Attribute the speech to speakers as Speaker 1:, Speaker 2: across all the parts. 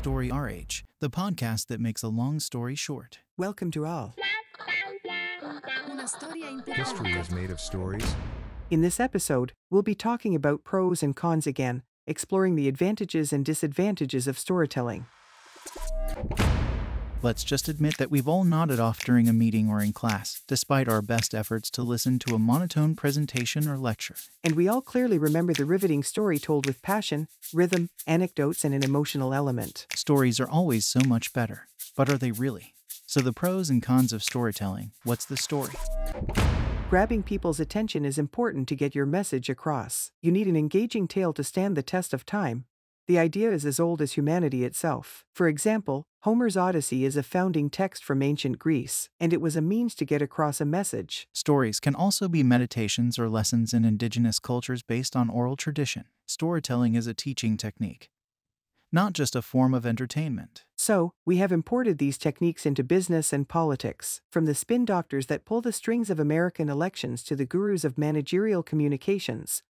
Speaker 1: Story RH, the podcast that makes a long story short.
Speaker 2: Welcome to all.
Speaker 3: History is made of stories.
Speaker 2: In this episode, we'll be talking about pros and cons again, exploring the advantages and disadvantages of storytelling.
Speaker 1: Let's just admit that we've all nodded off during a meeting or in class, despite our best efforts to listen to a monotone presentation or lecture.
Speaker 2: And we all clearly remember the riveting story told with passion, rhythm, anecdotes, and an emotional element.
Speaker 1: Stories are always so much better, but are they really? So the pros and cons of storytelling, what's the story?
Speaker 2: Grabbing people's attention is important to get your message across. You need an engaging tale to stand the test of time. The idea is as old as humanity itself. For example, Homer's Odyssey is a founding text from ancient Greece, and it was a means to get across a message.
Speaker 1: Stories can also be meditations or lessons in indigenous cultures based on oral tradition. Storytelling is a teaching technique, not just a form of entertainment.
Speaker 2: So, we have imported these techniques into business and politics, from the spin doctors that pull the strings of American elections to the gurus of managerial communications.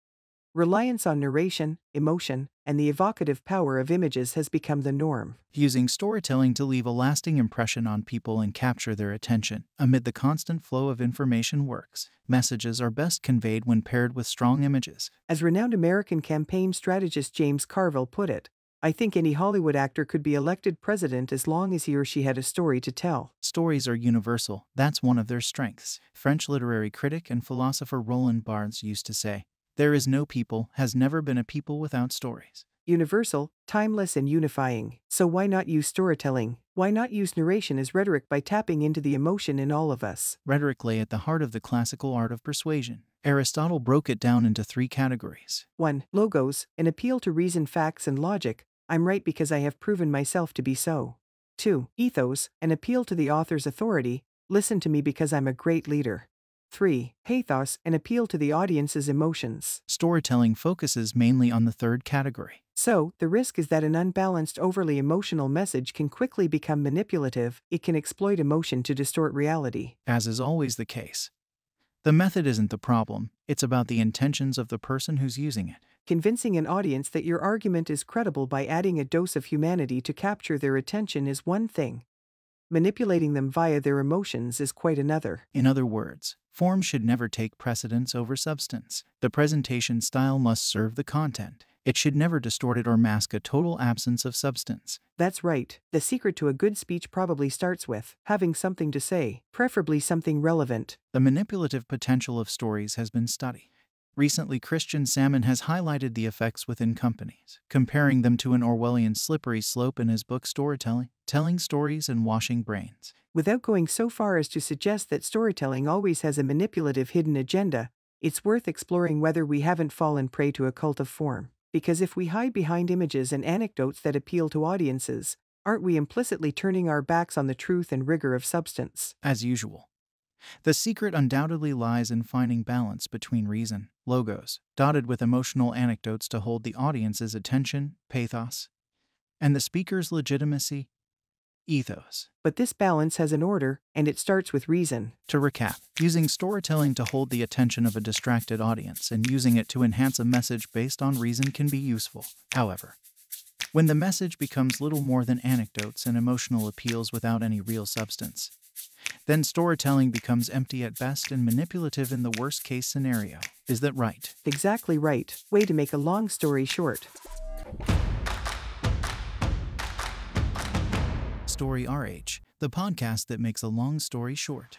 Speaker 2: Reliance on narration, emotion, and the evocative power of images has become the norm.
Speaker 1: Using storytelling to leave a lasting impression on people and capture their attention amid the constant flow of information works. Messages are best conveyed when paired with strong images.
Speaker 2: As renowned American campaign strategist James Carville put it, I think any Hollywood actor could be elected president as long as he or she had a story to tell.
Speaker 1: Stories are universal, that's one of their strengths. French literary critic and philosopher Roland Barthes used to say, "There is no people, has never been a people without stories."
Speaker 2: Universal, timeless, and unifying. So why not use storytelling? Why not use narration as rhetoric by tapping into the emotion in all of us?
Speaker 1: Rhetoric lay at the heart of the classical art of persuasion. Aristotle broke it down into 3 categories.
Speaker 2: 1. Logos, an appeal to reason, facts, and logic. I'm right because I have proven myself to be so. 2. Ethos, an appeal to the author's authority. Listen to me because I'm a great leader. 3. Pathos, an appeal to the audience's emotions.
Speaker 1: Storytelling focuses mainly on the third category.
Speaker 2: So, the risk is that an unbalanced, overly emotional message can quickly become manipulative. It can exploit emotion to distort reality.
Speaker 1: As is always the case, the method isn't the problem, it's about the intentions of the person who's using it.
Speaker 2: Convincing an audience that your argument is credible by adding a dose of humanity to capture their attention is one thing. Manipulating them via their emotions is quite another.
Speaker 1: In other words, form should never take precedence over substance. The presentation style must serve the content. It should never distort it or mask a total absence of substance.
Speaker 2: That's right. The secret to a good speech probably starts with having something to say, preferably something relevant.
Speaker 1: The manipulative potential of stories has been studied. Recently, Christian Salmon has highlighted the effects within companies, comparing them to an Orwellian slippery slope in his book Storytelling, Telling Stories and Washing Brains.
Speaker 2: Without going so far as to suggest that storytelling always has a manipulative hidden agenda, it's worth exploring whether we haven't fallen prey to a cult of form. Because if we hide behind images and anecdotes that appeal to audiences, aren't we implicitly turning our backs on the truth and rigor of substance?
Speaker 1: As usual, the secret undoubtedly lies in finding balance between reason, logos, dotted with emotional anecdotes to hold the audience's attention, pathos, and the speaker's legitimacy, ethos.
Speaker 2: But this balance has an order, and it starts with reason.
Speaker 1: To recap, using storytelling to hold the attention of a distracted audience and using it to enhance a message based on reason can be useful. However, when the message becomes little more than anecdotes and emotional appeals without any real substance, then storytelling becomes empty at best and manipulative in the worst-case scenario. Is that right?
Speaker 2: Exactly right. Way to make a long story short.
Speaker 1: Story RH, the podcast that makes a long story short.